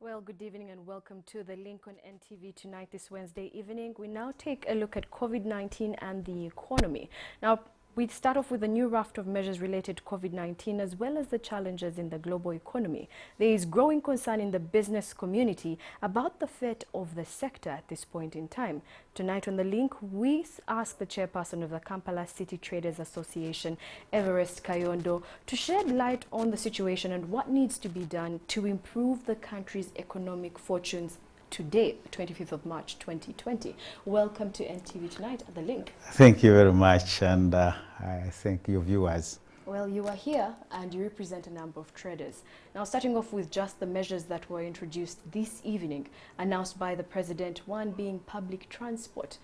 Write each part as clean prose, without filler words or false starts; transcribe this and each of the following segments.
Well, good evening and welcome to the link on NTV tonight this Wednesday evening. We now take a look at COVID-19 and the economy. Now, we start off with a new raft of measures related to COVID-19 as well as the challenges in the global economy. There is growing concern in the business community about the fate of the sector at this point in time. Tonight on the link, we ask the chairperson of the Kampala City Traders Association, Everest Kayondo, to shed light on the situation and what needs to be done to improve the country's economic fortunes today, 25th of March 2020. Welcome to NTV Tonight at the link. Thank you very much, and I thank your viewers. Well, you are here and you represent a number of traders. Now, starting off with just the measures that were introduced this evening, announced by the President, one being public transport.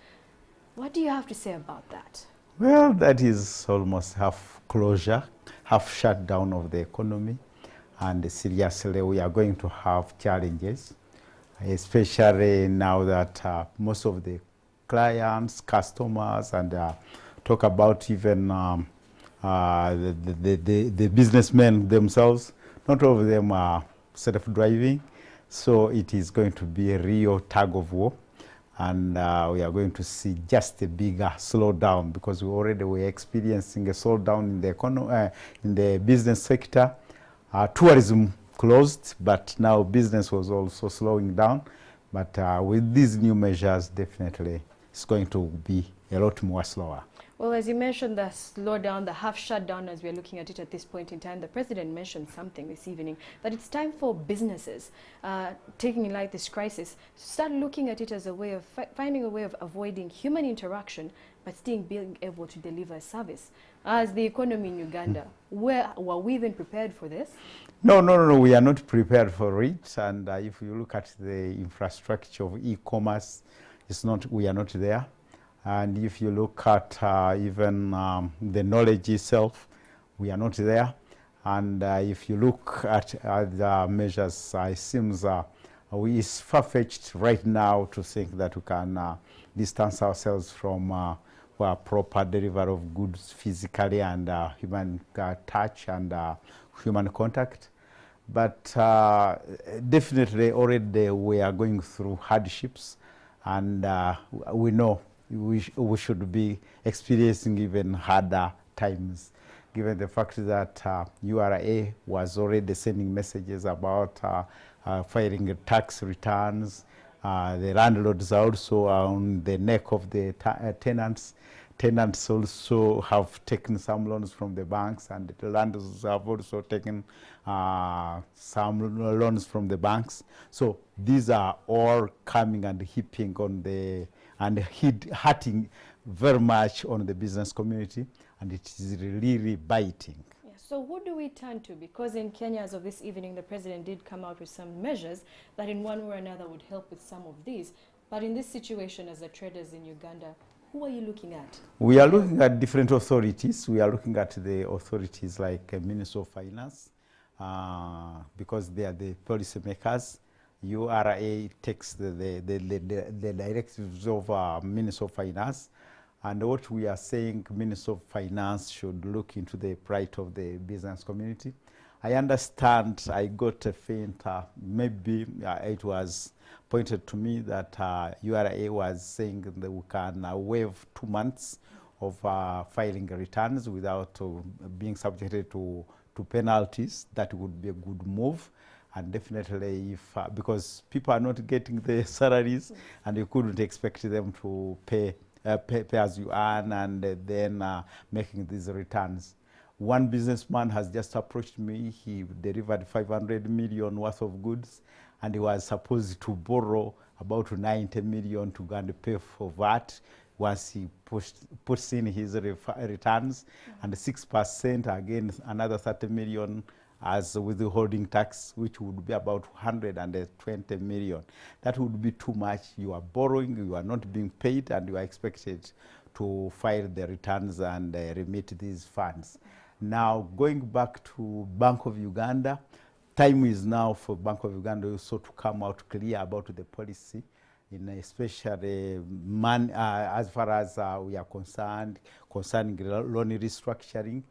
What do you have to say about that? Well, that is almost half closure, half shutdown of the economy, and seriously, we are going to have challenges, especially now that most of the clients, customers, and talk about even the businessmen themselves, not all of them are self-driving, so it is going to be a real tug of war, and we are going to see just a bigger slowdown because we already were experiencing a slowdown in the economy, in the business sector. Tourism closed, but now business was also slowing down. But with these new measures, definitely it's going to be a lot more slower. Well, as you mentioned, the slowdown, the half shutdown, as we're looking at it at this point in time, the President mentioned something this evening, that it's time for businesses, taking in light this crisis, to start looking at it as a way of finding a way of avoiding human interaction, but still being able to deliver a service. As the economy in Uganda, were we even prepared for this? No, we are not prepared for it. And if you look at the infrastructure of e-commerce, we are not there. And if you look at even the knowledge itself, we are not there. And if you look at the measures, it seems it's far-fetched right now to think that we can distance ourselves from proper delivery of goods physically and human touch and human contact. But definitely already we are going through hardships, and we know we should be experiencing even harder times, given the fact that URA was already sending messages about filing tax returns. The landlords are also on the neck of the tenants. Tenants also have taken some loans from the banks, and the landlords have also taken some loans from the banks. So these are all coming and heaping on the and hurting very much on the business community, and it is really biting. Yeah, so who do we turn to? Because in Kenya, as of this evening, the President did come out with some measures that in one way or another would help with some of these. But in this situation, as the traders in Uganda, who are you looking at? We are looking at different authorities. We are looking at the authorities like Minister of Finance, because they are the policy makers. URA takes the directives of Minister of Finance. And what we are saying, Minister of Finance should look into the plight of the business community. I understand, I got a faint, maybe it was pointed to me that URA was saying that we can waive 2 months of filing returns without being subjected to penalties. That would be a good move. And definitely, if because people are not getting the salaries, and you couldn't expect them to pay as you earn, and then making these returns. One businessman has just approached me. He delivered 500 million worth of goods, and he was supposed to borrow about 90 million to go and pay for VAT once he puts in his returns, and 6% again, another 30 million as withholding tax, which would be about 120 million. That would be too much. You are borrowing, you are not being paid, and you are expected to file the returns and remit these funds. Now, going back to Bank of Uganda, time is now for Bank of Uganda also to come out clear about the policy, in especially as far as we are concerned, concerning loan restructuring.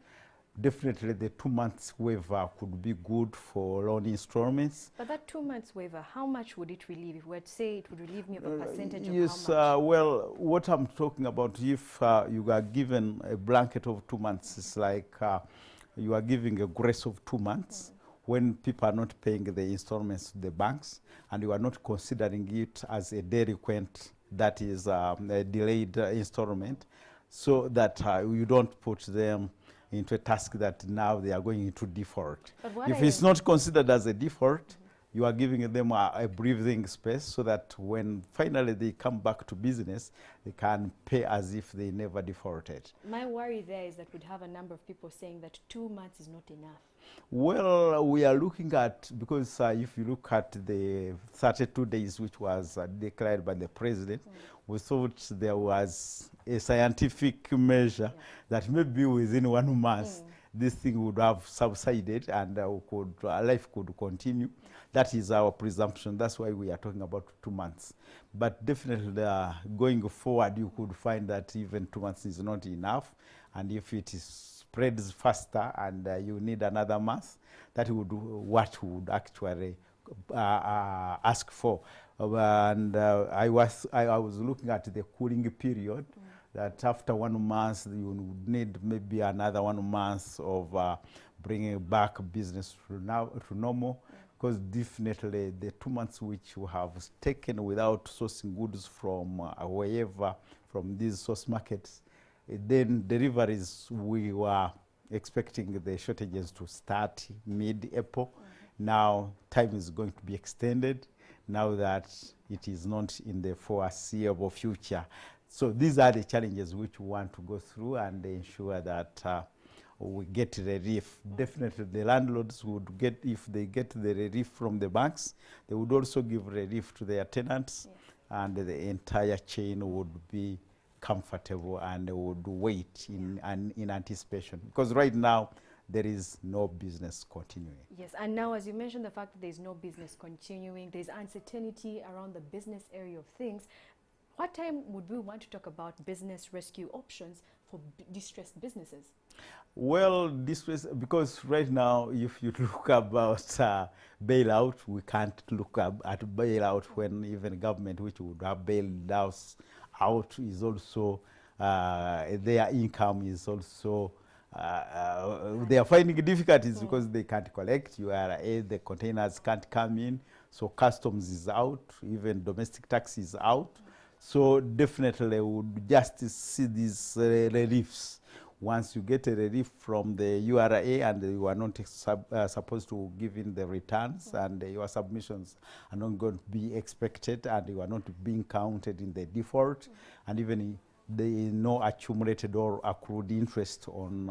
definitely the 2 months waiver could be good for loan installments. But that 2 months waiver, how much would it relieve? If we were to say it would relieve me of a percentage of Yes, how much? well, what I'm talking about, if you are given a blanket of 2 months, it's like you are giving a grace of 2 months when people are not paying the installments to the banks, and you are not considering it as a delinquent, that is a delayed installment, so that you don't put them into a task that now they are going into default. If it's not considered as a default, you are giving them a breathing space so that when finally they come back to business, they can pay as if they never defaulted. My worry there is that we'd have a number of people saying that 2 months is not enough. Well, we are looking at, because if you look at the 32 days which was declared by the president, we thought there was a scientific measure that maybe within 1 month this thing would have subsided and life could continue. That is our presumption. That's why we are talking about 2 months. But definitely going forward, you could find that even 2 months is not enough. And if it spreads faster and you need another month, that would what would actually ask for. And I was looking at the cooling period, that after 1 month you would need maybe another 1 month of bringing back business to normal. Because definitely the 2 months which you have taken without sourcing goods from wherever, from these source markets, then deliveries, we were expecting the shortages to start mid-April. Now time is going to be extended now that it is not in the foreseeable future. So these are the challenges which we want to go through and ensure that we get relief. Definitely the landlords would get, if they get the relief from the banks, they would also give relief to their tenants, and the entire chain would be comfortable and would wait in anticipation. Because right now there is no business continuing. Yes, and now as you mentioned the fact that there is no business continuing, there is uncertainty around the business area of things. What time would we want to talk about business rescue options for distressed businesses? Well, because right now, if you look about bailout, we can't look at bailout when even government, which would have bailed us out, is also, their income is also, they are finding difficulties because they can't collect URA, the containers can't come in, so customs is out, even domestic tax is out. So definitely we would just see these reliefs. Once you get a relief from the URA and you are not supposed to give in the returns and your submissions are not going to be expected and you are not being counted in the default, and even there is no accumulated or accrued interest on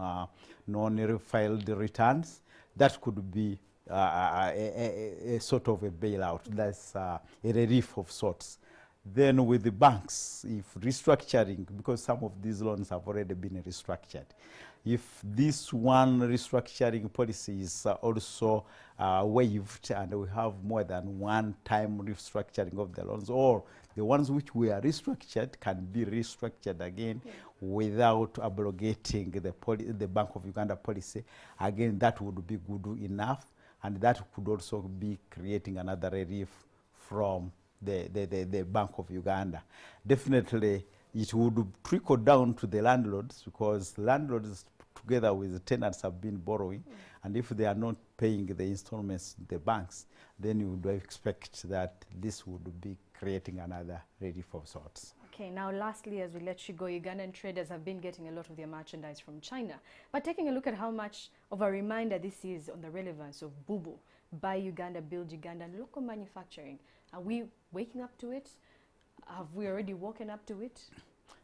non-refiled returns, that could be a sort of a bailout. That's a relief of sorts. Then with the banks, if restructuring, because some of these loans have already been restructured, if this one restructuring policy is also waived and we have more than one time restructuring of the loans, or the ones which were restructured can be restructured again without abrogating the Bank of Uganda policy, again that would be good enough, and that could also be creating another relief from the Bank of Uganda. Definitely it would trickle down to the landlords, because landlords together with the tenants have been borrowing, and if they are not paying the installments to the banks, then you would expect that this would be creating another relief of sorts. Okay, now lastly, as we let you go, Ugandan traders have been getting a lot of their merchandise from China. But taking a look at how much of a reminder this is on the relevance of BUBU, Buy Uganda, Build Uganda, and local manufacturing, are we waking up to it? Have we already woken up to it?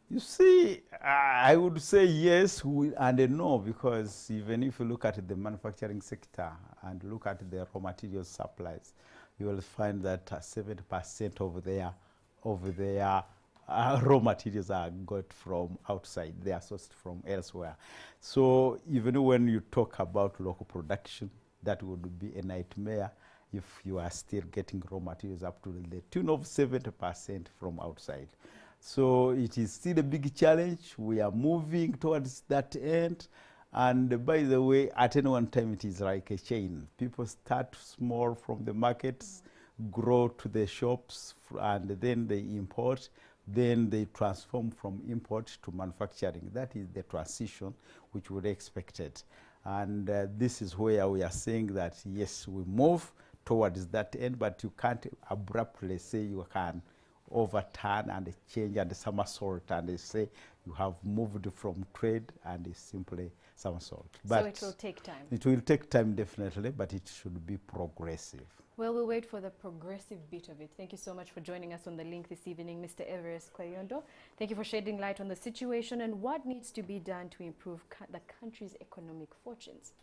You see, I would say yes and no, because even if you look at the manufacturing sector and look at the raw materials supplies, you will find that 70% of their raw materials are got from outside. They are sourced from elsewhere. So even when you talk about local production, that would be a nightmare if you are still getting raw materials up to the tune of 70% from outside. So it is still a big challenge. We are moving towards that end, And by the way, at any one time, it is like a chain. People start small from the markets, grow to the shops, and then they import. Then they transform from import to manufacturing. That is the transition which we expected. And this is where we are saying that, yes, we move towards that end, but you can't abruptly say you can overturn and change and somersault and they say you have moved from trade and it's simply somersault. But so it will take time. It will take time, definitely, but it should be progressive. Well, we'll wait for the progressive bit of it. Thank you so much for joining us on the link this evening, Mr. Everest Kayondo. Thank you for shedding light on the situation and what needs to be done to improve the country's economic fortunes.